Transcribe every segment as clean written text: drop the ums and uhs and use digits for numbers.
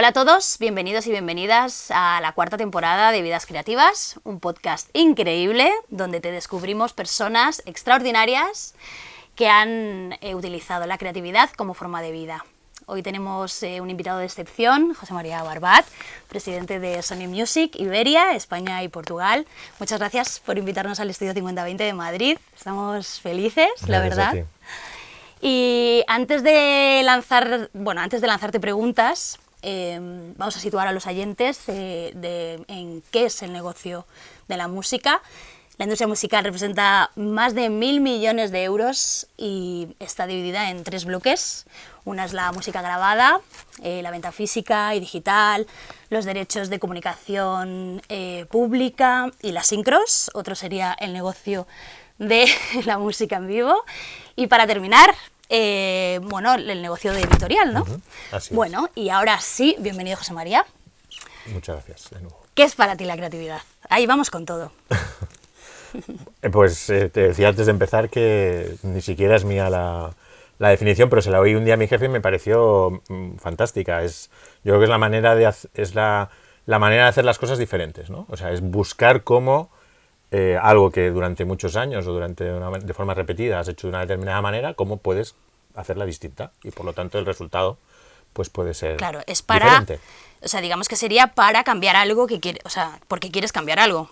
Hola a todos, bienvenidos y bienvenidas a la cuarta temporada de Vidas Creativas, un podcast increíble donde te descubrimos personas extraordinarias que han utilizado la creatividad como forma de vida. Hoy tenemos un invitado de excepción, José María Barbat, presidente de Sony Music Iberia, España y Portugal. Muchas gracias por invitarnos al Estudio 5020 de Madrid. Estamos felices, la verdad. Y antes de lanzarte preguntas, vamos a situar a los oyentes en qué es el negocio de la música. La industria musical representa más de 1.000 millones de euros y está dividida en tres bloques. Una es la música grabada, la venta física y digital, los derechos de comunicación pública y las sincros. Otro sería el negocio de la música en vivo. Y para terminar, el negocio de editorial, ¿no? Así es. Bueno, y ahora sí, bienvenido José María. Muchas gracias, de nuevo. ¿Qué es para ti la creatividad? Ahí vamos con todo. Pues te decía antes de empezar que ni siquiera es mía la definición, pero se la oí un día a mi jefe y me pareció fantástica. Yo creo que es la manera de hacer las cosas diferentes, ¿no? O sea, es buscar cómo algo que durante muchos años o de forma repetida has hecho de una determinada manera, cómo puedes hacerla distinta y por lo tanto el resultado pues puede ser claro, es para, diferente. O sea, digamos que sería para cambiar algo que quieres, o sea, porque quieres cambiar algo.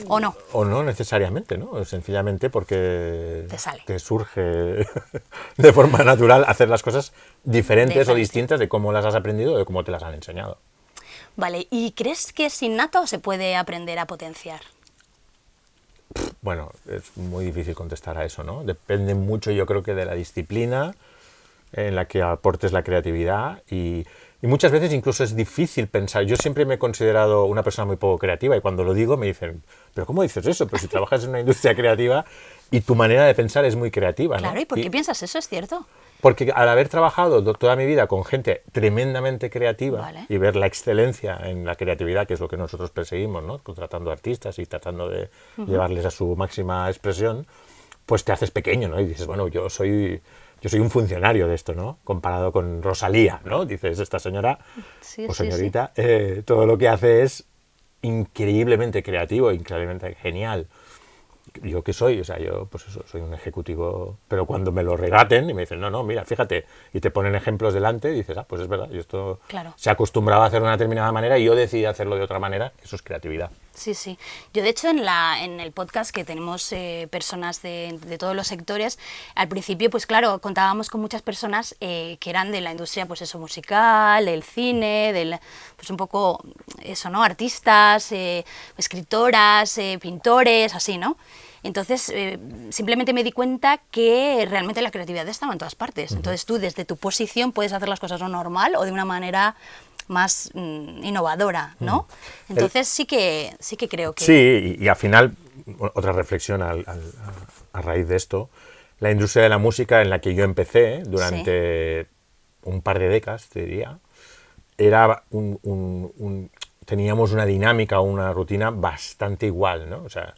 ¿O no? O no necesariamente, ¿no? Sencillamente porque te surge de forma natural hacer las cosas diferentes o distintas de cómo las has aprendido o de cómo te las han enseñado. Vale, ¿y crees que es innato o se puede aprender a potenciar? Bueno, es muy difícil contestar a eso, ¿no? Depende mucho, yo creo que de la disciplina en la que aportes la creatividad y muchas veces incluso es difícil pensar. Yo siempre me he considerado una persona muy poco creativa y cuando lo digo me dicen, ¿pero cómo dices eso? Pero si trabajas en una industria creativa y tu manera de pensar es muy creativa, ¿no? Claro, ¿y por qué piensas eso? ¿Es cierto? Porque al haber trabajado toda mi vida con gente tremendamente creativa, vale, y ver la excelencia en la creatividad, que es lo que nosotros perseguimos, ¿no? Contratando artistas y tratando de llevarles a su máxima expresión, pues te haces pequeño, ¿no? Y dices, bueno, yo soy un funcionario de esto, ¿no? Comparado con Rosalía, ¿no? Dices, esta señora o señorita, todo lo que hace es increíblemente creativo, increíblemente genial. ¿Yo qué soy? O sea, yo pues eso, soy un ejecutivo, pero cuando me lo regaten y me dicen, no, mira, fíjate, y te ponen ejemplos delante, y dices, pues es verdad, yo esto se acostumbraba a hacer de una determinada manera y yo decidí hacerlo de otra manera, eso es creatividad. Sí, sí. Yo, de hecho, en el podcast que tenemos personas de todos los sectores, al principio, pues claro, contábamos con muchas personas que eran de la industria, pues eso, musical, del cine, pues un poco eso, ¿no? Artistas, escritoras, pintores, así, ¿no? Entonces, simplemente me di cuenta que realmente la creatividad estaba en todas partes. Entonces, tú, desde tu posición, puedes hacer las cosas lo normal o de una manera más innovadora, ¿no? Entonces sí que creo que... Sí, y al final, otra reflexión a raíz de esto, la industria de la música en la que yo empecé durante un par de décadas, te diría, era teníamos una dinámica, una rutina bastante igual, ¿no? O sea,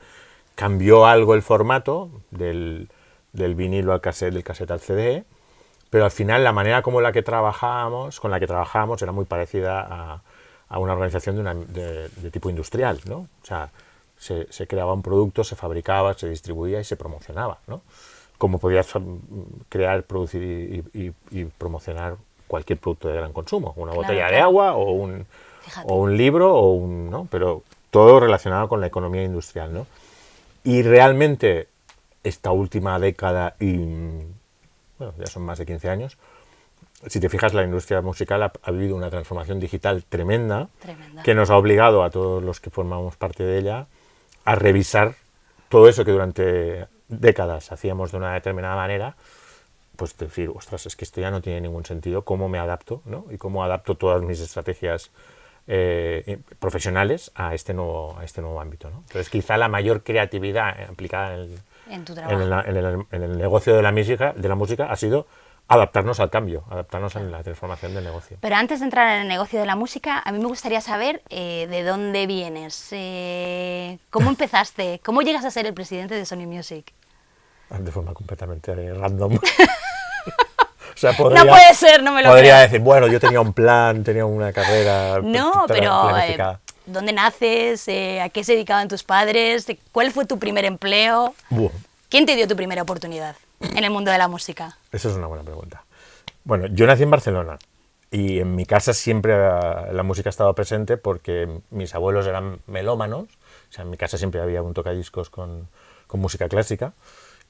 cambió algo el formato del vinilo al cassette, del cassette al CD, pero al final la manera con la que trabajábamos era muy parecida a una organización de tipo industrial, ¿no? O sea, se creaba un producto, se fabricaba, se distribuía y se promocionaba, ¿no? Como podías crear, producir y promocionar cualquier producto de gran consumo, una botella de agua o un libro, ¿no? Pero todo relacionado con la economía industrial, ¿no? Y realmente esta última década bueno, ya son más de 15 años, si te fijas, la industria musical ha vivido una transformación digital tremenda que nos ha obligado a todos los que formamos parte de ella a revisar todo eso que durante décadas hacíamos de una determinada manera, pues decir, ostras, es que esto ya no tiene ningún sentido, ¿cómo me adapto, ¿no? Y cómo adapto todas mis estrategias profesionales a este nuevo ámbito, ¿no? Entonces, quizá la mayor creatividad aplicada en el negocio de la música ha sido adaptarnos al cambio, adaptarnos a la transformación del negocio. Pero antes de entrar en el negocio de la música, a mí me gustaría saber de dónde vienes, cómo empezaste, cómo llegas a ser el presidente de Sony Music. De forma completamente random. O sea, no puede ser, no me lo podría creo. decir, bueno, yo tenía un plan, tenía una carrera No, pero planificada. ¿dónde naces? ¿A qué se dedicaban tus padres? ¿Cuál fue tu primer empleo? Buah, ¿Quién te dio tu primera oportunidad en el mundo de la música? eso es una buena pregunta. Bueno, yo nací en Barcelona y en mi casa siempre la música ha estado presente porque mis abuelos eran melómanos, o sea, en mi casa siempre había un tocadiscos con música clásica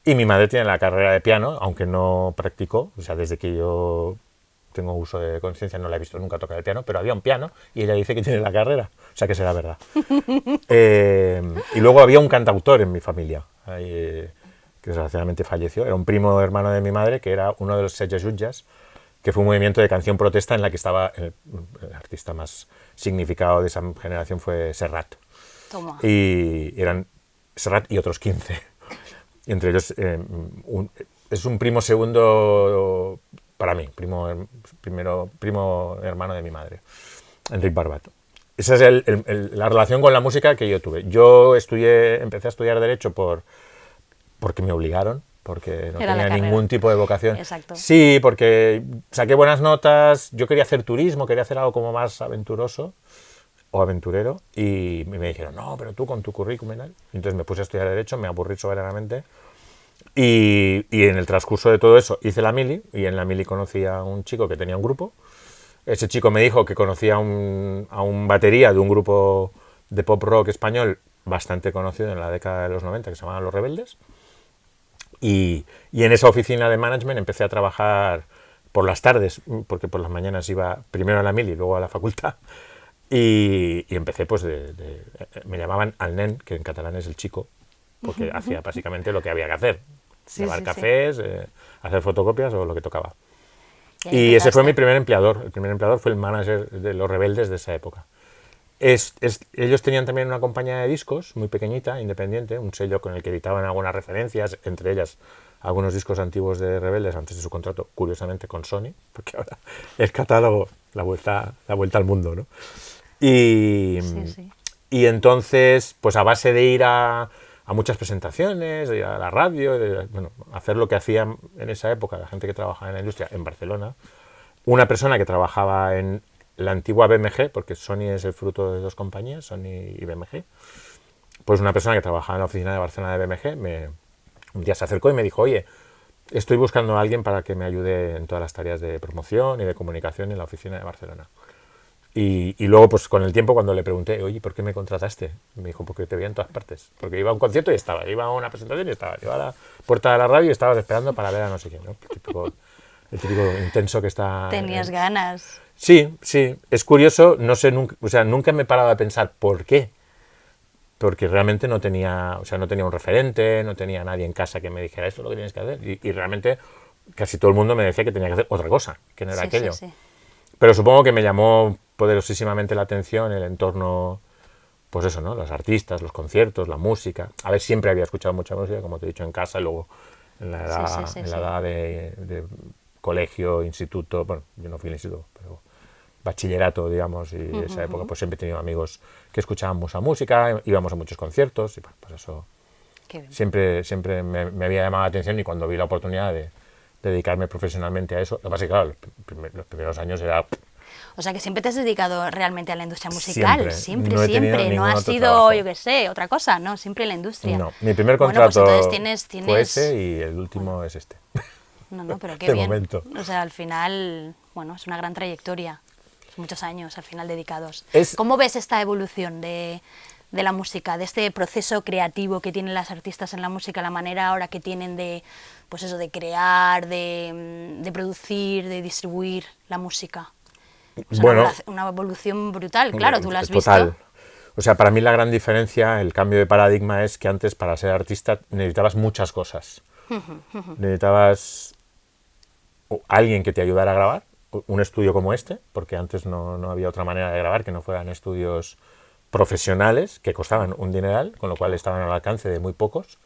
y mi madre tiene la carrera de piano, aunque no practicó, o sea, desde que yo tengo uso de conciencia no la he visto nunca tocar el piano, pero había un piano y ella dice que tiene la carrera, o sea que será verdad. Y luego había un cantautor en mi familia, que desgraciadamente falleció, era un primo hermano de mi madre que era uno de los Setges Jutges, que fue un movimiento de canción protesta en la que estaba el artista más significado de esa generación fue Serrat. Toma. Y eran Serrat y otros 15. Y entre ellos es un primo segundo para mí, primo hermano de mi madre, Enric Barbat. Esa es la relación con la música que yo tuve. Yo empecé a estudiar Derecho porque me obligaron, porque no Era la tenía carrera. ningún tipo de vocación. Exacto. Sí, porque saqué buenas notas, yo quería hacer turismo, quería hacer algo como más aventuroso o aventurero, y me dijeron, no, pero tú con tu currículum y tal. Entonces me puse a estudiar Derecho, me aburrí soberanamente, y en el transcurso de todo eso hice la mili, y en la mili conocí a un chico que tenía un grupo. Ese chico me dijo que conocía a un batería de un grupo de pop rock español bastante conocido en la década de los 90, que se llamaba Los Rebeldes. Y en esa oficina de management empecé a trabajar por las tardes, porque por las mañanas iba primero a la mili y luego a la facultad. Y empecé, pues, me llamaban al nen, que en catalán es el chico, porque hacía básicamente lo que había que hacer. Sí, Llevar sí, cafés, hacer fotocopias o lo que tocaba. ahí Y ese fue empezaste. mi primer empleador. El primer empleador fue el manager de Los Rebeldes de esa época. Ellos tenían también una compañía de discos muy pequeñita, independiente, un sello con el que editaban algunas referencias, entre ellas algunos discos antiguos de Rebeldes antes de su contrato, curiosamente con Sony, porque ahora el catálogo, la vuelta al mundo, ¿no? Y, Sí, sí. y entonces, pues a base de ir a muchas presentaciones, de ir a la radio, bueno, hacer lo que hacían en esa época la gente que trabajaba en la industria en Barcelona, una persona que trabajaba en la antigua BMG, porque Sony es el fruto de dos compañías, Sony y BMG, pues una persona que trabajaba en la oficina de Barcelona de BMG un día se acercó y me dijo, oye, estoy buscando a alguien para que me ayude en todas las tareas de promoción y de comunicación en la oficina de Barcelona. Y luego, pues con el tiempo, cuando le pregunté, oye, ¿por qué me contrataste? Me dijo, porque te veía en todas partes. Porque iba a un concierto y estaba, iba a una presentación y estaba, iba a la puerta de la radio y estabas esperando para ver a no sé quién, ¿no? El típico intenso que está... Tenías ganas. Sí, sí, es curioso, no sé, nunca me he parado a pensar por qué. Porque realmente no tenía un referente, no tenía nadie en casa que me dijera esto es lo que tienes que hacer. Y realmente casi todo el mundo me decía que tenía que hacer otra cosa, que no era Sí, aquello. sí, sí. Pero supongo que me llamó poderosísimamente la atención el entorno, pues eso, ¿no? Los artistas, los conciertos, la música. A ver, siempre había escuchado mucha música, como te he dicho, en casa, y luego en la edad, Sí. edad de colegio, instituto, bueno, yo no fui al instituto, pero bachillerato, digamos, y esa época, pues siempre he tenido amigos que escuchaban mucha música, íbamos a muchos conciertos, y pues eso Qué bien. siempre me había llamado la atención, y cuando vi la oportunidad de dedicarme profesionalmente a eso, lo que pasa es que, claro, los primeros años era... O sea que siempre te has dedicado realmente a la industria musical. Siempre. Siempre, No he tenido siempre. No ningún ha otro sido, trabajo. yo qué sé, otra cosa, ¿no? Siempre la industria. No, mi primer Bueno, pues contrato entonces fue ese y el último es este. No, pero qué De bien. momento. O sea, al final, bueno, es una gran trayectoria. Muchos años al final dedicados. Es- ¿Cómo ves esta evolución de la música, de este proceso creativo que tienen las artistas en la música, la manera ahora que tienen de, pues eso, de crear, de producir, de distribuir la música? Es Bueno, una evolución brutal, claro, tú la has total. visto. O sea, para mí la gran diferencia, el cambio de paradigma es que antes para ser artista necesitabas muchas cosas. Necesitabas alguien que te ayudara a grabar, un estudio como este, porque antes no había otra manera de grabar que no fueran estudios profesionales que costaban un dineral, con lo cual estaban al alcance de muy pocos.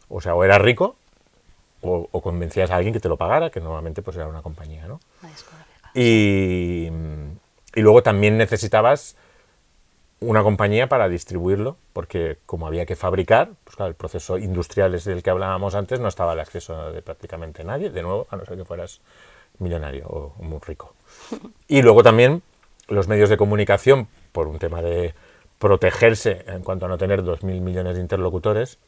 O sea, o eras rico o convencías a alguien que te lo pagara, que normalmente pues era una compañía, ¿no? La discográfica. Y luego también necesitabas una compañía para distribuirlo, porque como había que fabricar, pues claro, el proceso industrial es del que hablábamos antes, no estaba al acceso de prácticamente nadie, de nuevo, a no ser que fueras millonario o muy rico. Y luego también los medios de comunicación, por un tema de protegerse en cuanto a no tener 2.000 millones de interlocutores,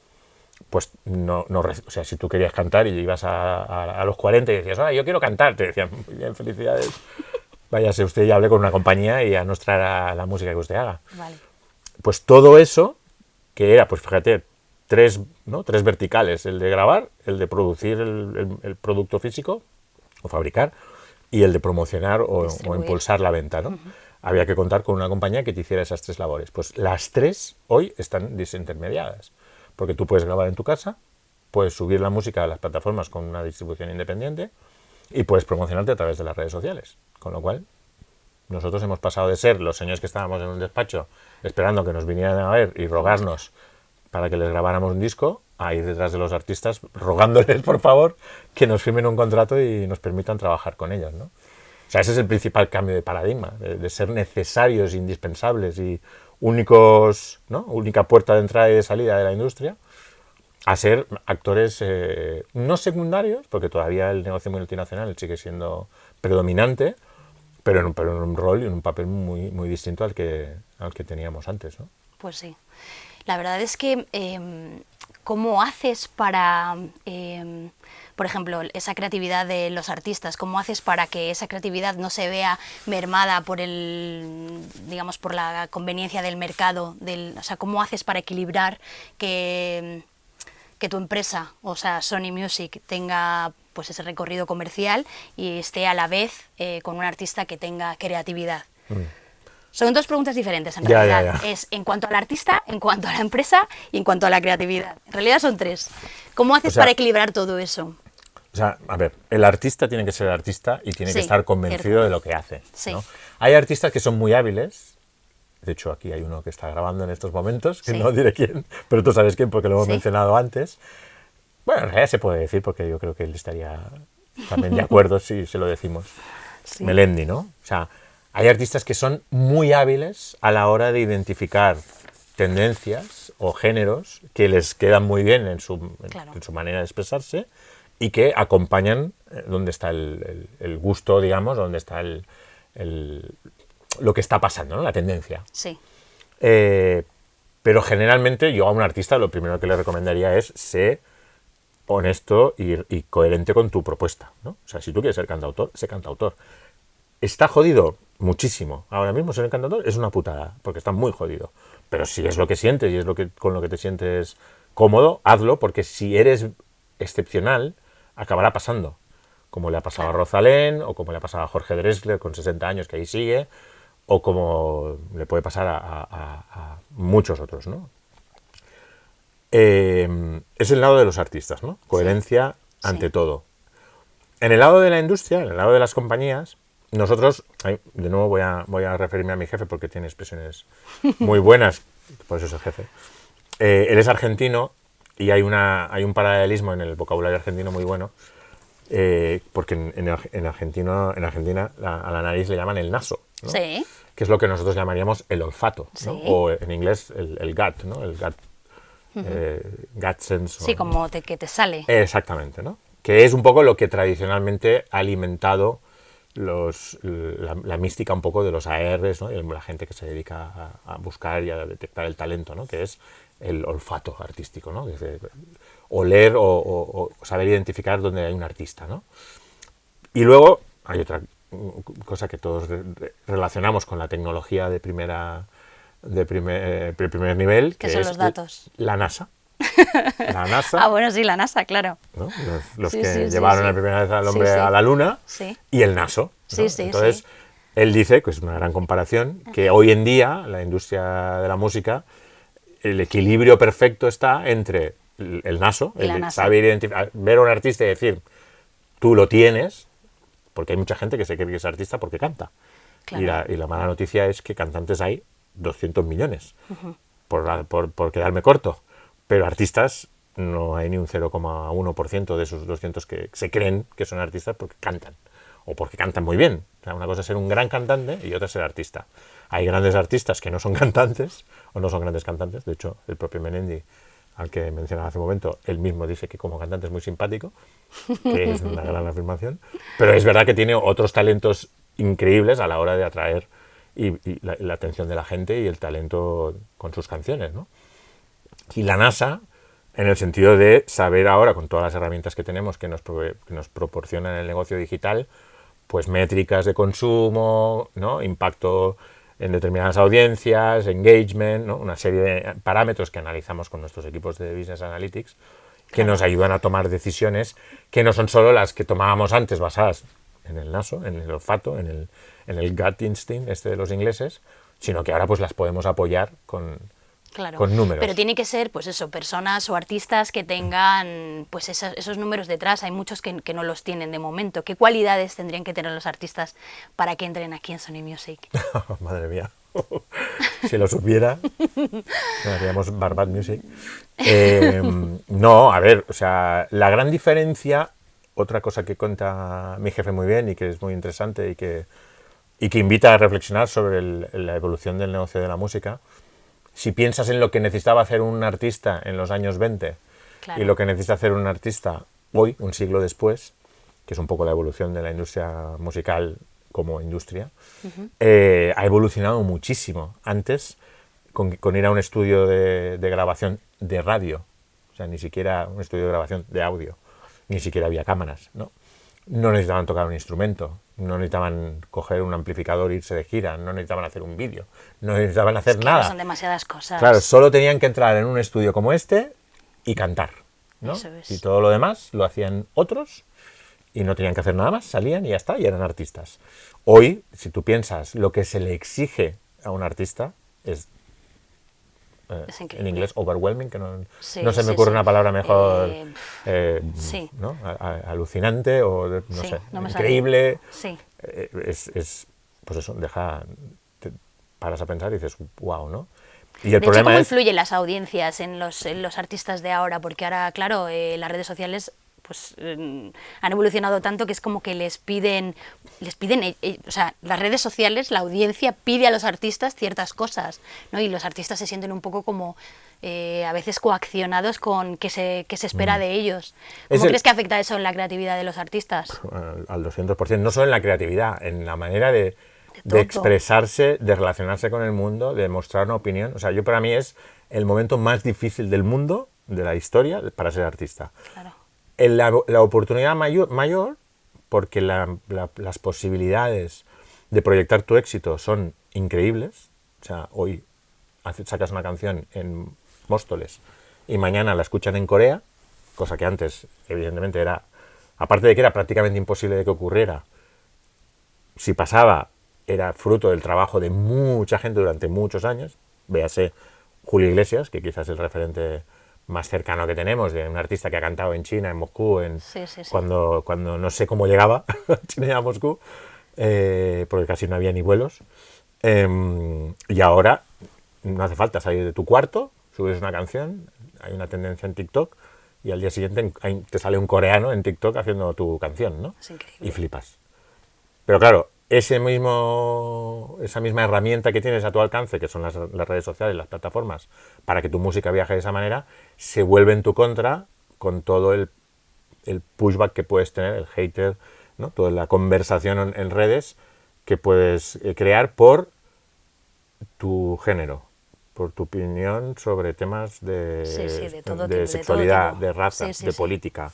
pues o sea, si tú querías cantar y ibas a los 40 y decías, yo quiero cantar, te decían, muy bien, felicidades, váyase usted y hable con una compañía y ya nos traerá la música que usted haga. Vale. Pues todo eso, que era, pues fíjate, tres verticales, el de grabar, el de producir el producto físico o fabricar, y el de promocionar o impulsar la venta, ¿no? Había que contar con una compañía que te hiciera esas tres labores. Pues las tres hoy están desintermediadas, porque tú puedes grabar en tu casa, puedes subir la música a las plataformas con una distribución independiente y puedes promocionarte a través de las redes sociales. Con lo cual, nosotros hemos pasado de ser los señores que estábamos en un despacho esperando que nos vinieran a ver y rogarnos para que les grabáramos un disco, a ir detrás de los artistas rogándoles, por favor, que nos firmen un contrato y nos permitan trabajar con ellos, ¿no? O sea, ese es el principal cambio de paradigma, de ser necesarios, indispensables y únicos, ¿no? Única puerta de entrada y de salida de la industria, a ser actores no secundarios, porque todavía el negocio multinacional sigue siendo predominante, pero en un rol y en un papel muy, muy distinto al que teníamos antes, ¿no? Pues sí. La verdad es que, ¿cómo haces para, por ejemplo, esa creatividad de los artistas, cómo haces para que esa creatividad no se vea mermada por digamos, por la conveniencia del mercado? O sea, ¿cómo haces para equilibrar que tu empresa, o sea, Sony Music, tenga pues ese recorrido comercial y esté a la vez con un artista que tenga creatividad? Son dos preguntas diferentes, en realidad. Ya. Es en cuanto al artista, en cuanto a la empresa y en cuanto a la creatividad. En realidad son tres. ¿Cómo haces para equilibrar todo eso? O sea, a ver, el artista tiene que ser artista y tiene que estar convencido de lo que hace, sí. ¿no? Hay artistas que son muy hábiles. De hecho, aquí hay uno que está grabando en estos momentos, que no diré quién, pero tú sabes quién porque lo hemos mencionado antes. Bueno, en realidad se puede decir porque yo creo que él estaría también de acuerdo si se lo decimos. Sí. Melendi, ¿no? O sea, hay artistas que son muy hábiles a la hora de identificar tendencias o géneros que les quedan muy bien en su manera de expresarse y que acompañan donde está el gusto, digamos, donde está lo que está pasando, ¿no? La tendencia. Sí. Pero generalmente yo a un artista lo primero que le recomendaría es ser honesto y coherente con tu propuesta, ¿no? O sea, si tú quieres ser cantautor, sé cantautor. ¿Está jodido? Muchísimo. Ahora mismo ser cantautor es una putada, porque está muy jodido. Pero si es lo que sientes y es con lo que te sientes cómodo, hazlo, porque si eres excepcional, acabará pasando. Como le ha pasado a Rosalén, o como le ha pasado a Jorge Drexler con 60 años, que ahí sigue, o como le puede pasar a muchos otros, ¿no? Es el lado de los artistas, ¿no? Coherencia ante todo. En el lado de la industria, en el lado de las compañías, nosotros, de nuevo voy a referirme a mi jefe porque tiene expresiones muy buenas, por eso es el jefe. Él es argentino y hay un paralelismo en el vocabulario argentino muy bueno, porque en Argentina a la nariz le llaman el naso, ¿no? Sí. Que es lo que nosotros llamaríamos el olfato, ¿no? O en inglés el gut, ¿no? El gut, gut sense. Sí, como que te sale. Exactamente, ¿no? Que es un poco lo que tradicionalmente ha alimentado la mística un poco de los ARs, ¿no? Y la gente que se dedica a buscar y a detectar el talento, ¿no? Que es el olfato artístico, ¿no? Desde oler o saber identificar dónde hay un artista, ¿no? Y luego hay otra cosa que todos relacionamos con la tecnología de primer nivel, que son es los datos. La NASA. La NASA. Bueno, sí, la NASA, claro. ¿No? Los que llevaron la primera vez al hombre a la Luna, y el naso, ¿no? Entonces, él dice, que es una gran comparación, que hoy en día la industria de la música, el equilibrio perfecto está entre el naso, el saber identificar, ver a un artista y decir, tú lo tienes, porque hay mucha gente que se cree que es artista porque canta. Claro. Y la mala noticia es que cantantes hay 200 millones, por quedarme corto. Pero artistas no hay ni un 0,1% de esos 200 que se creen que son artistas porque cantan. O porque cantan muy bien. O sea, una cosa es ser un gran cantante y otra es ser artista. Hay grandes artistas que no son cantantes o no son grandes cantantes. De hecho, el propio Melendi al que mencionaba hace un momento, él mismo dice que como cantante es muy simpático, que es una gran afirmación, pero es verdad que tiene otros talentos increíbles a la hora de atraer y la atención de la gente y el talento con sus canciones, ¿no? Y la NASA, en el sentido de saber ahora, con todas las herramientas que tenemos que nos proporcionan el negocio digital, pues métricas de consumo, ¿no? Impacto en determinadas audiencias, engagement, ¿no? Una serie de parámetros que analizamos con nuestros equipos de Business Analytics que nos ayudan a tomar decisiones que no son solo las que tomábamos antes basadas en el naso, en el olfato, en el gut instinct de los ingleses, sino que ahora pues las podemos apoyar con números. Pero tiene que ser, pues eso, personas o artistas que tengan pues esos números detrás. Hay muchos que no los tienen de momento. ¿Qué cualidades tendrían que tener los artistas para que entren aquí en Sony Music? Madre mía. Si lo supiera, haríamos Barbat Music. No, a ver, o sea, la gran diferencia, otra cosa que cuenta mi jefe muy bien y que es muy interesante y que invita a reflexionar sobre la evolución del negocio de la música. Si piensas en lo que necesitaba hacer un artista en los años 20 y lo que necesita hacer un artista hoy, un siglo después, que es un poco la evolución de la industria musical como industria, ha evolucionado muchísimo. Antes, con ir a un estudio de grabación de radio, o sea, ni siquiera un estudio de grabación de audio, ni siquiera había cámaras, ¿no? No necesitaban tocar un instrumento, no necesitaban coger un amplificador e irse de gira, no necesitaban hacer un vídeo, no necesitaban hacer nada. Son demasiadas cosas. Claro, solo tenían que entrar en un estudio como este y cantar, ¿no? Eso es. Y todo lo demás lo hacían otros y no tenían que hacer nada más, salían y ya está, y eran artistas. Hoy, si tú piensas, lo que se le exige a un artista es en inglés overwhelming, que no se me ocurre una palabra mejor, ¿no? Alucinante o no sé, increíble. Sí. Pues eso, te paras a pensar y dices, wow, ¿no? Y el de problema hecho, ¿cómo es influyen las audiencias en los artistas de ahora? Porque ahora, claro, las redes sociales pues han evolucionado tanto que es como que les piden o sea, las redes sociales, la audiencia pide a los artistas ciertas cosas, ¿no? Y los artistas se sienten un poco como a veces coaccionados con que se espera de ellos. ¿Cómo crees que afecta eso en la creatividad de los artistas? Al 200%, no solo en la creatividad, en la manera de expresarse, de relacionarse con el mundo, de mostrar una opinión. O sea, para mí es el momento más difícil del mundo, de la historia, para ser artista. Claro. La oportunidad mayor, porque las posibilidades de proyectar tu éxito son increíbles. O sea, hoy sacas una canción en Móstoles y mañana la escuchan en Corea, cosa que antes, evidentemente, era, aparte de que era prácticamente imposible de que ocurriera, si pasaba, era fruto del trabajo de mucha gente durante muchos años. Véase Julio Iglesias, que quizás es el referente más cercano que tenemos, de un artista que ha cantado en China, en Moscú, cuando no sé cómo llegaba a China y a Moscú, porque casi no había ni vuelos. Y ahora no hace falta salir de tu cuarto, subes una canción, hay una tendencia en TikTok, y al día siguiente te sale un coreano en TikTok haciendo tu canción, ¿no? Es increíble. Y flipas. Pero claro, esa misma herramienta que tienes a tu alcance, que son las redes sociales, las plataformas, para que tu música viaje de esa manera, se vuelve en tu contra con todo el pushback que puedes tener, el hater, ¿no? Toda la conversación en redes que puedes crear por tu género, por tu opinión sobre temas de sexualidad, de raza, de política.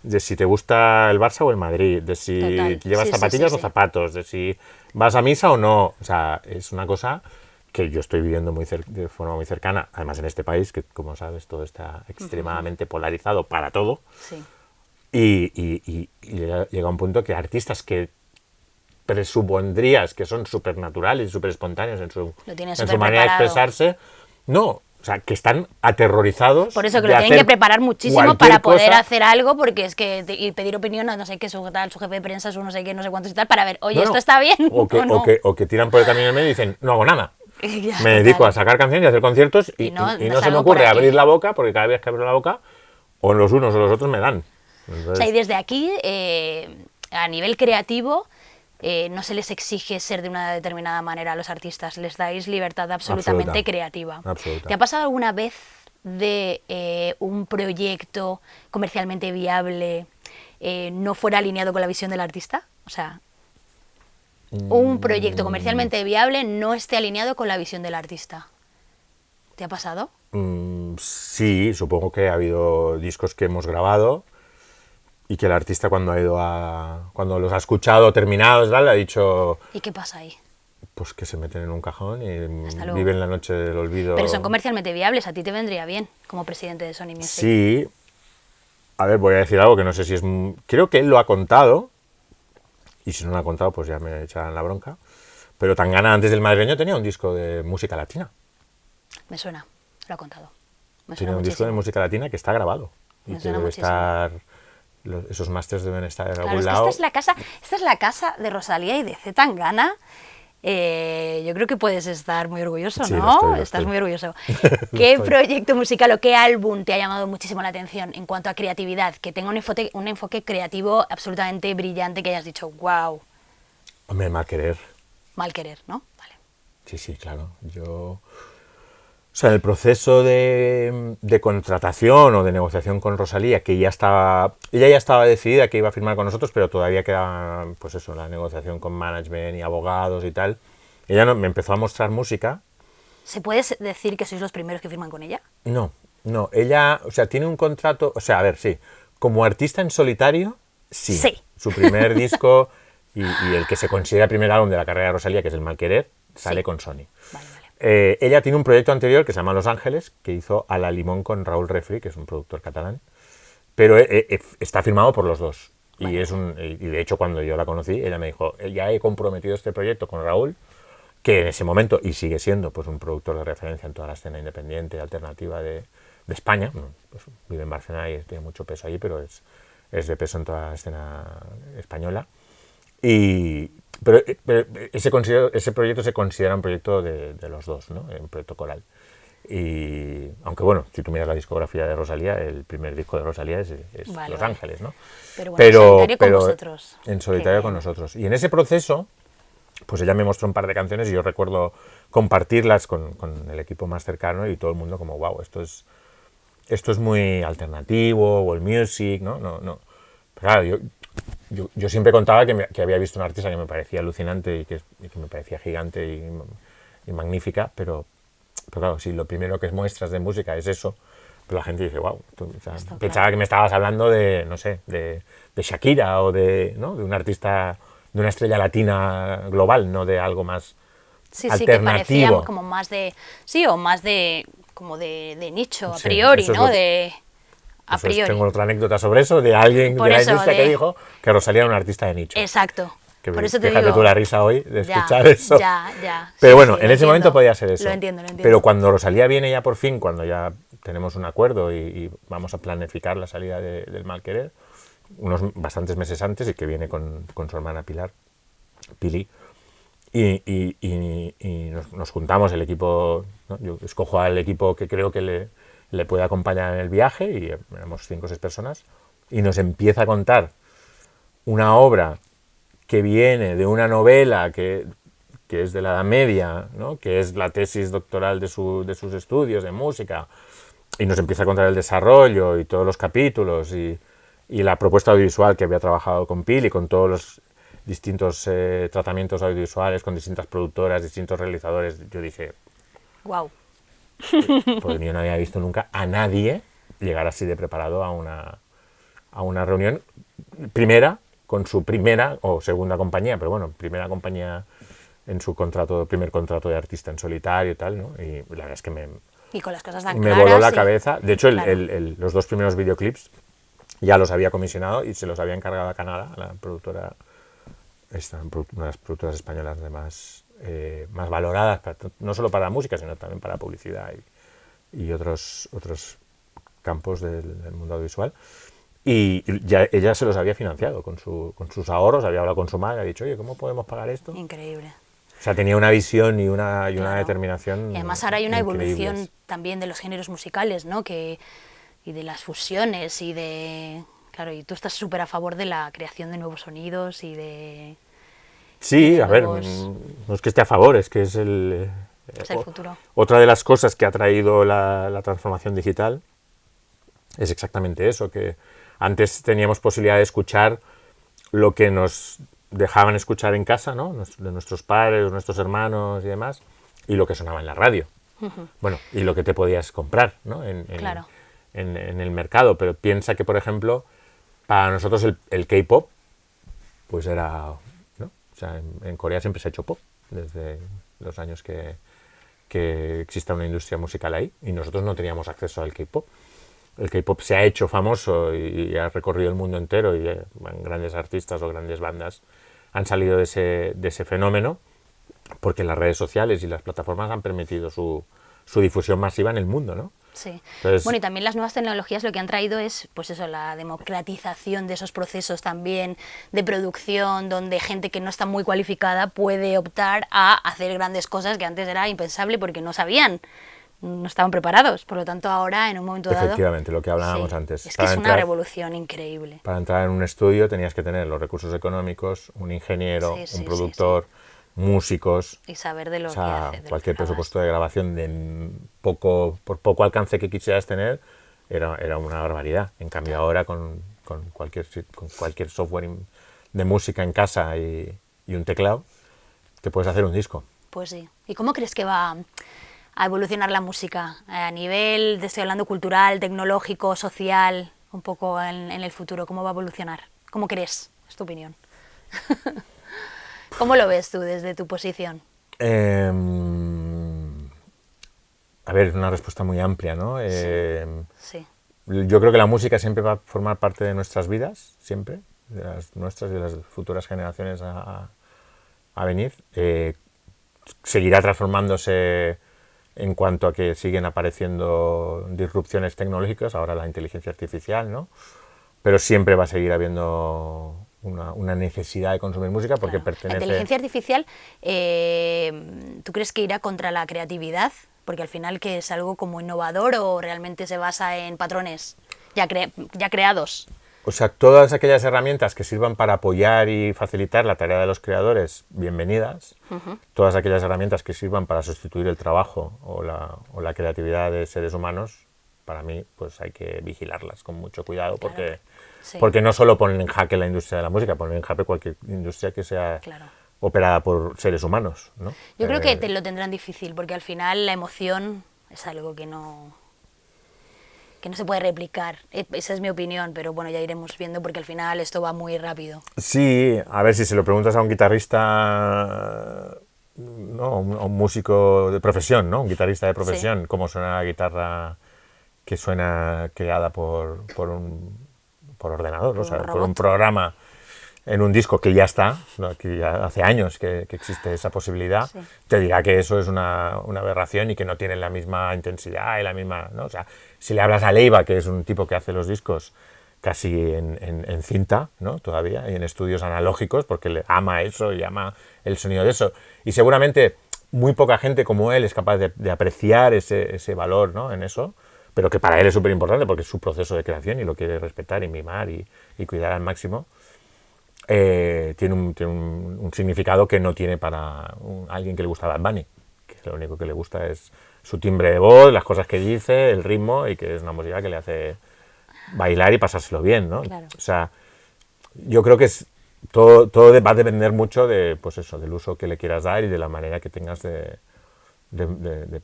De si te gusta el Barça o el Madrid, de si llevas zapatillas o zapatos, de si vas a misa o no. O sea, es una cosa que yo estoy viviendo de forma muy cercana, además en este país, que como sabes, todo está extremadamente polarizado para todo. Sí. Y llega un punto que artistas que presupondrías que son súper naturales y súper espontáneos en su manera de expresarse, no. O sea, que están aterrorizados. Por eso que lo tienen que preparar muchísimo para poder hacer algo, porque es que y pedir opinión a no sé qué, su jefe de prensa, su no sé qué, no sé cuántos y tal, para ver, oye, ¿esto está bien? O que tiran por el camino en medio y dicen, no hago nada. Me dedico a sacar canciones y a hacer conciertos y no se me ocurre abrir la boca, porque cada vez que abro la boca, o los unos o los otros me dan. Entonces, o sea, y desde aquí, a nivel creativo, no se les exige ser de una determinada manera a los artistas, les dais libertad absolutamente creativa. Absoluta. ¿Te ha pasado alguna vez de un proyecto comercialmente viable no fuera alineado con la visión del artista? O sea, un proyecto comercialmente viable no esté alineado con la visión del artista. ¿Te ha pasado? Sí, supongo que ha habido discos que hemos grabado y que el artista cuando los ha escuchado terminados, ¿vale? Ha dicho... ¿Y qué pasa ahí? Pues que se meten en un cajón y Hasta luego. viven la noche del olvido. Pero son comercialmente viables, a ti te vendría bien como presidente de Sony Music. Sí. A ver, voy a decir algo que no sé si es... Creo que él lo ha contado, y si no lo ha contado, pues ya me echarán la bronca. Pero Tangana, antes del madrileño, tenía un disco de música latina. Me suena, lo ha contado. Me Tiene suena un disco de muchísimo. música latina que está grabado. Y Me que suena debe muchísimo. estar... Esos másters deben estar en Claro, algún es que lado. esta es la casa de Rosalía y de C. Tangana. Yo creo que puedes estar muy orgulloso, Sí, ¿no? lo estoy. Estás muy orgulloso. ¿Qué estoy. proyecto musical o qué álbum te ha llamado muchísimo la atención en cuanto a creatividad? Que tenga un enfoque creativo absolutamente brillante que hayas dicho, wow, Hombre, mal querer. mal querer, ¿no? Vale. Sí, claro. O sea, el proceso de contratación o de negociación con Rosalía, que ella ya estaba decidida que iba a firmar con nosotros, pero todavía quedaba, pues eso, la negociación con management y abogados y tal. Ella me empezó a mostrar música. ¿Se puede decir que sois los primeros que firman con ella? No, ella, o sea, tiene un contrato, o sea, a ver, sí, como artista en solitario, sí. Sí. Su primer disco y el que se considera el primer álbum de la carrera de Rosalía, que es El Mal Querer, sale Sí. con Sony. Vale. Ella tiene un proyecto anterior que se llama Los Ángeles, que hizo A la Limón con Raúl Refri, que es un productor catalán, pero está firmado por los dos. Vale. Y de hecho, cuando yo la conocí, ella me dijo, ya he comprometido este proyecto con Raúl, que en ese momento, y sigue siendo, pues un productor de referencia en toda la escena independiente, alternativa de España. Bueno, pues vive en Barcelona y tiene mucho peso allí, pero es de peso en toda la escena española. Pero ese proyecto se considera un proyecto de los dos, ¿no? Un proyecto coral. Y aunque bueno, si tú miras la discografía de Rosalía, el primer disco de Rosalía es Vale, Los vale. Ángeles, ¿no? Pero bueno, en solitario con vosotros. En solitario Qué con bien. nosotros. Y en ese proceso, pues ella me mostró un par de canciones y yo recuerdo compartirlas con el equipo más cercano y todo el mundo como, wow, esto es muy alternativo, world music, ¿no? No. Pero claro, yo siempre contaba que había visto una artista que me parecía alucinante y que me parecía gigante y magnífica, pero claro, si lo primero que muestras de música es eso, pues la gente dice, wow, pensaba claro. que me estabas hablando de, no sé, de Shakira o ¿no? De un artista, de una estrella latina global, no de algo más Sí, que alternativo. parecía como más de... Sí, o más de... como de nicho, a Sí, priori, eso es ¿no? lo- A Eso es, priori. tengo otra anécdota sobre eso, de alguien Por de la eso, industria que dijo que Rosalía era un artista de nicho. Exacto. Que Por eso te fíjate digo... tú la risa hoy de Ya, escuchar eso. Ya. Pero Sí, bueno, sí, en lo ese momento entiendo. podía ser eso. Lo entiendo. Pero cuando Rosalía viene ya por fin, cuando ya tenemos un acuerdo y vamos a planificar la salida del Mal Querer, unos bastantes meses antes, y que viene con su hermana Pilar, Pili, y nos juntamos el equipo, ¿no? Yo escojo al equipo que creo que le puede acompañar en el viaje, y éramos 5 o 6 personas, y nos empieza a contar una obra que viene de una novela que es de la Edad Media, ¿no? Que es la tesis doctoral de sus estudios de música, y nos empieza a contar el desarrollo y todos los capítulos y la propuesta audiovisual que había trabajado con Pili, con todos los distintos tratamientos audiovisuales, con distintas productoras, distintos realizadores. Yo dije, Wow. pues yo no había visto nunca a nadie llegar así de preparado a una reunión primera, con su primera o segunda compañía, pero bueno, primera compañía en su primer contrato de artista en solitario y tal, ¿no? Y la verdad es que Y con las cosas tan me claras. voló la y- cabeza. De hecho, Claro. los 2 primeros videoclips ya los había comisionado y se los había encargado a Canadá, a la productora, una de las productoras españolas de más valoradas, no solo para la música, sino también para la publicidad y otros campos del mundo audiovisual. Y ya ella se los había financiado con sus ahorros, había hablado con su madre, ha dicho, oye, ¿cómo podemos pagar esto? Increíble. O sea, tenía una visión y una Claro. determinación. Y además ahora hay una increíbles. evolución también de los géneros musicales, ¿no? Y de las fusiones y de... Claro, y tú estás súper a favor de la creación de nuevos sonidos y de... Sí, de a ver, nuevos- no es que esté a favor, es que es Es el futuro. Otra de las cosas que ha traído la transformación digital es exactamente eso, que antes teníamos posibilidad de escuchar lo que nos dejaban escuchar en casa, ¿no? De nuestros padres, de nuestros hermanos y demás, y lo que sonaba en la radio. Bueno, y lo que te podías comprar, ¿no? Claro. En el mercado. Pero piensa que, por ejemplo, para nosotros el K-pop, pues era, ¿no? O sea, en Corea siempre se ha hecho pop, desde los años que exista una industria musical ahí, y nosotros no teníamos acceso al K-pop. El K-pop se ha hecho famoso y ha recorrido el mundo entero, y grandes artistas o grandes bandas han salido de ese fenómeno, porque las redes sociales y las plataformas han permitido su difusión masiva en el mundo, ¿no? Sí. Entonces, Bueno, y también las nuevas tecnologías lo que han traído es, pues eso, la democratización de esos procesos también de producción, donde gente que no está muy cualificada puede optar a hacer grandes cosas que antes era impensable porque no sabían, no estaban preparados. Por lo tanto, ahora, en un momento dado... efectivamente, lo que hablábamos antes. Es que es una revolución increíble. Para entrar en un estudio tenías que tener los recursos económicos, un ingeniero, un productor, músicos, y saber de lo que sea, hace, cualquier presupuesto de grabación por poco alcance que quisieras tener era una barbaridad. En cambio ahora con cualquier software de música en casa y un teclado te puedes hacer un disco. Pues sí. ¿Y cómo crees que va a evolucionar la música a nivel, estoy hablando, cultural, tecnológico, social, un poco en el futuro? ¿Cómo va a evolucionar? ¿Cómo crees? Es tu opinión. ¿Cómo lo ves tú desde tu posición? A ver, es una respuesta muy amplia, ¿no? Sí. Yo creo que la música siempre va a formar parte de nuestras vidas, siempre, de las nuestras y de las futuras generaciones a venir. Seguirá transformándose en cuanto a que siguen apareciendo disrupciones tecnológicas, ahora la inteligencia artificial, ¿no? Pero siempre va a seguir habiendo una necesidad de consumir música porque pertenece... La inteligencia artificial, ¿tú crees que irá contra la creatividad? Porque al final, ¿que es algo como innovador o realmente se basa en patrones ya creados? O sea, todas aquellas herramientas que sirvan para apoyar y facilitar la tarea de los creadores, bienvenidas. Todas aquellas herramientas que sirvan para sustituir el trabajo o la creatividad de seres humanos, para mí, pues hay que vigilarlas con mucho cuidado, porque, porque no solo ponen en jaque la industria de la música, ponen en jaque cualquier industria que sea operada por seres humanos, ¿no? Yo creo que lo tendrán difícil, porque al final la emoción es algo que no se puede replicar. Esa es mi opinión, pero bueno, ya iremos viendo, porque al final esto va muy rápido. Sí, a ver, si se lo preguntas a un guitarrista, no, a un músico de profesión, ¿no? Un guitarrista de profesión, cómo suena la guitarra que suena creada por ordenador, o sea, por un programa en un disco que ya está, ¿no? Que ya hace años que existe esa posibilidad, te dirá que eso es una aberración y que no tiene la misma intensidad y la misma, ¿no? O sea, si le hablas a Leiva, que es un tipo que hace los discos casi en cinta, ¿no? Todavía, y en estudios analógicos, porque le ama eso y ama el sonido de eso, y seguramente muy poca gente como él es capaz de apreciar ese valor, ¿no? En eso, pero que para él es súper importante porque es su proceso de creación y lo quiere respetar y mimar y cuidar al máximo. Tiene un significado que no tiene para alguien que le gusta Bad Bunny, que lo único que le gusta es su timbre de voz, las cosas que dice, el ritmo, y que es una música que le hace bailar y pasárselo bien, ¿no? Claro. O sea, yo creo que todo va a depender mucho de, pues eso, del uso que le quieras dar y de la manera que tengas de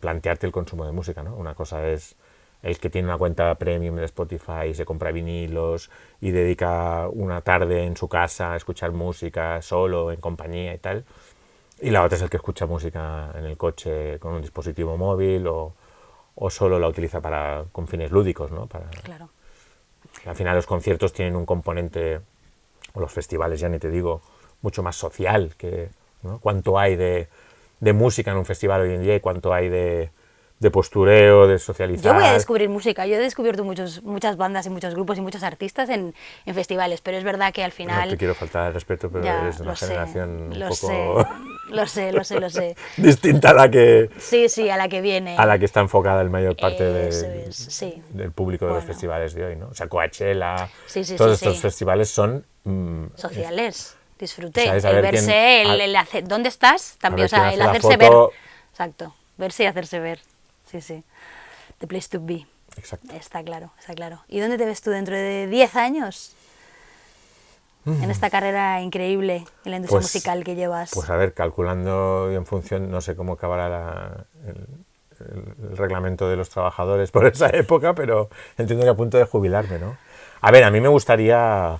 plantearte el consumo de música, ¿no? Una cosa es el que tiene una cuenta premium de Spotify, se compra vinilos y dedica una tarde en su casa a escuchar música solo, en compañía y tal. Y la otra es el que escucha música en el coche con un dispositivo móvil o solo la utiliza con fines lúdicos, ¿no? Claro. Al final los conciertos tienen un componente, o los festivales ya ni te digo, mucho más social, ¿no? Cuánto hay de música en un festival hoy en día y cuánto hay de postureo, de socializar. Yo voy a descubrir música. Yo he descubierto muchas bandas y muchos grupos y muchos artistas en festivales, pero es verdad que al final... No te quiero faltar el respeto, pero eres de una generación un poco... Lo sé. distinta a la que... Sí, a la que viene. A la que está enfocada la mayor parte del público de los festivales de hoy, ¿no? O sea, Coachella, todos estos festivales son... sociales. Disfrute, ¿sabes? el verse, el hacer... ¿Dónde estás? También, o sea, el hacerse ver... Exacto. verse y hacerse ver. Sí, sí. The place to be. Exacto. Está claro, está claro. ¿Y dónde te ves tú dentro de 10 años? En esta carrera increíble en la industria musical que llevas. Pues a ver, calculando y en función, no sé cómo acabará el reglamento de los trabajadores por esa época, pero entiendo que a punto de jubilarme, ¿no? A ver, a mí me gustaría...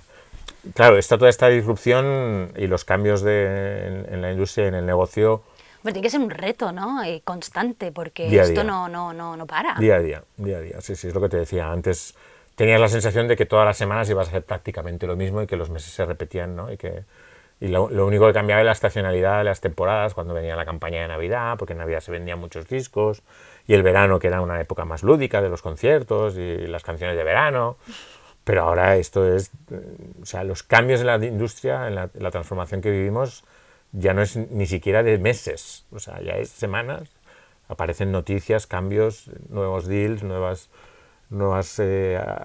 Claro, toda esta disrupción y los cambios en la industria y en el negocio... Pero tiene que ser un reto, ¿no? Constante, porque día a esto día. no para. Día a día, día a día. Sí, sí, es lo que te decía. Antes tenías la sensación de que todas las semanas ibas a hacer prácticamente lo mismo y que los meses se repetían, ¿no? Y lo único que cambiaba era la estacionalidad de las temporadas, cuando venía la campaña de Navidad, porque en Navidad se vendían muchos discos, y el verano, que era una época más lúdica de los conciertos y las canciones de verano. Pero ahora esto es... O sea, los cambios en la industria, en la transformación que vivimos, ya no es ni siquiera de meses. O sea, ya es semanas. Aparecen noticias, cambios, nuevos deals, nuevas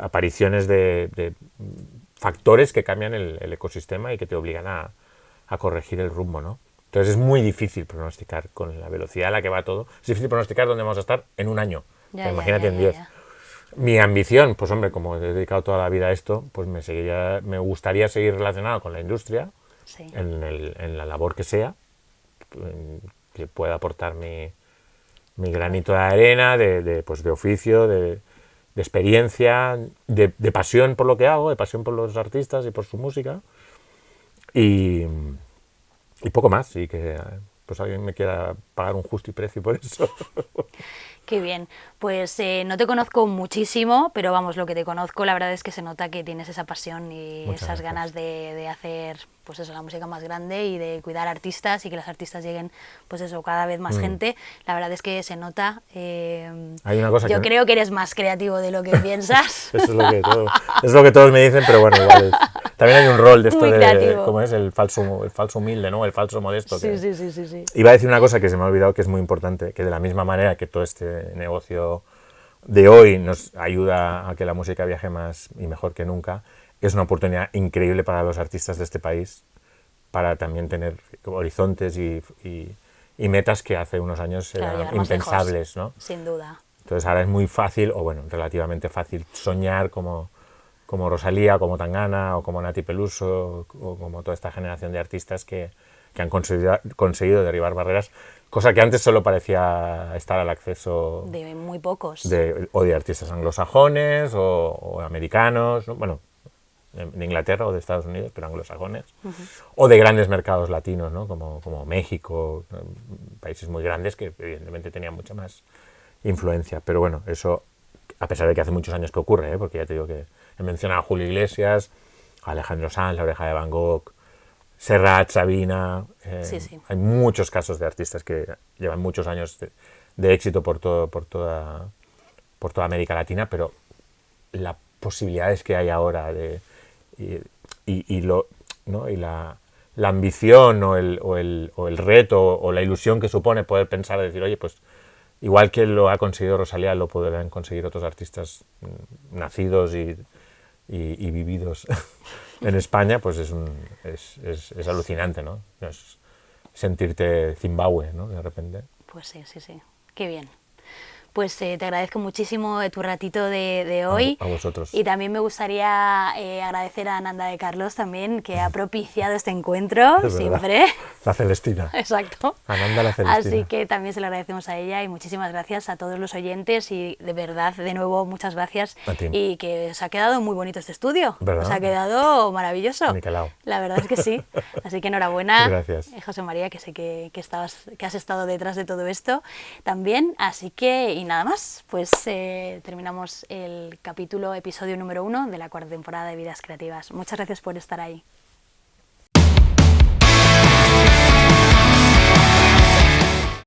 apariciones de factores que cambian el ecosistema y que te obligan a corregir el rumbo, ¿no? Entonces es muy difícil pronosticar con la velocidad a la que va todo. Es difícil pronosticar dónde vamos a estar en un año. Imagínate en 10. Mi ambición, pues hombre, como he dedicado toda la vida a esto, pues me gustaría seguir relacionado con la industria, sí, en la labor que sea, que pueda aportar mi granito de arena, pues de oficio, de experiencia, de pasión por lo que hago, de pasión por los artistas y por su música, y poco más, y que pues alguien me quiera pagar un justo y precio por eso. Qué bien. Pues no te conozco muchísimo, pero vamos, lo que te conozco, la verdad es que se nota que tienes esa pasión y Muchas esas gracias. ganas de hacer, pues eso, la música más grande y de cuidar artistas y que los artistas lleguen, pues eso, cada vez más gente. La verdad es que se nota. Hay una cosa yo creo que eres más creativo de lo que piensas. Eso es lo que todos me dicen, pero bueno, igual también hay un rol de esto Muy creativo. ¿cómo es? El falso humilde, ¿no? El falso modesto. Sí, sí. Iba a decir una cosa que se me ha olvidado que es muy importante, que de la misma manera que todo este negocio de hoy nos ayuda a que la música viaje más y mejor que nunca, es una oportunidad increíble para los artistas de este país para también tener horizontes y metas que hace unos años eran impensables, ¿no? Sin duda. Entonces ahora es muy fácil, o bueno, relativamente fácil, soñar como Rosalía, como Tangana, o como Nati Peluso, o como toda esta generación de artistas que han conseguido derribar barreras, cosa que antes solo parecía estar al acceso de muy pocos. O de artistas anglosajones o americanos, ¿no? Bueno, de Inglaterra o de Estados Unidos, pero anglosajones, o de grandes mercados latinos, ¿no? como México, países muy grandes que evidentemente tenían mucha más influencia. Pero bueno, eso, a pesar de que hace muchos años que ocurre, porque ya te digo que he mencionado a Julio Iglesias, a Alejandro Sanz, La Oreja de Van Gogh, Serrat, Sabina. Sí. Hay muchos casos de artistas que llevan muchos años de éxito por toda América Latina, pero las posibilidades que hay ahora la ambición o el reto o la ilusión que supone poder pensar de decir, oye, pues igual que lo ha conseguido Rosalía, lo podrán conseguir otros artistas nacidos y vividos en España, pues es alucinante, ¿no? Es sentirte Zimbabue, ¿no? De repente. Pues sí. Qué bien. Pues te agradezco muchísimo tu ratito de hoy. A vosotros. Y también me gustaría agradecer a Nanda de Carlos también, que ha propiciado este encuentro, siempre. La Celestina. Exacto. Ananda la Celestina. Así que también se lo agradecemos a ella y muchísimas gracias a todos los oyentes y de verdad, de nuevo, muchas gracias. A ti. Y que os ha quedado muy bonito este estudio. ¿Verdad? Os ha quedado maravilloso. Niquelao. La verdad es que sí. Así que enhorabuena. Gracias. José María, que sé que has estado detrás de todo esto también. Así que, y nada más, pues terminamos el episodio número 1 de la 4ª temporada de Vidas Creativas. Muchas gracias por estar ahí.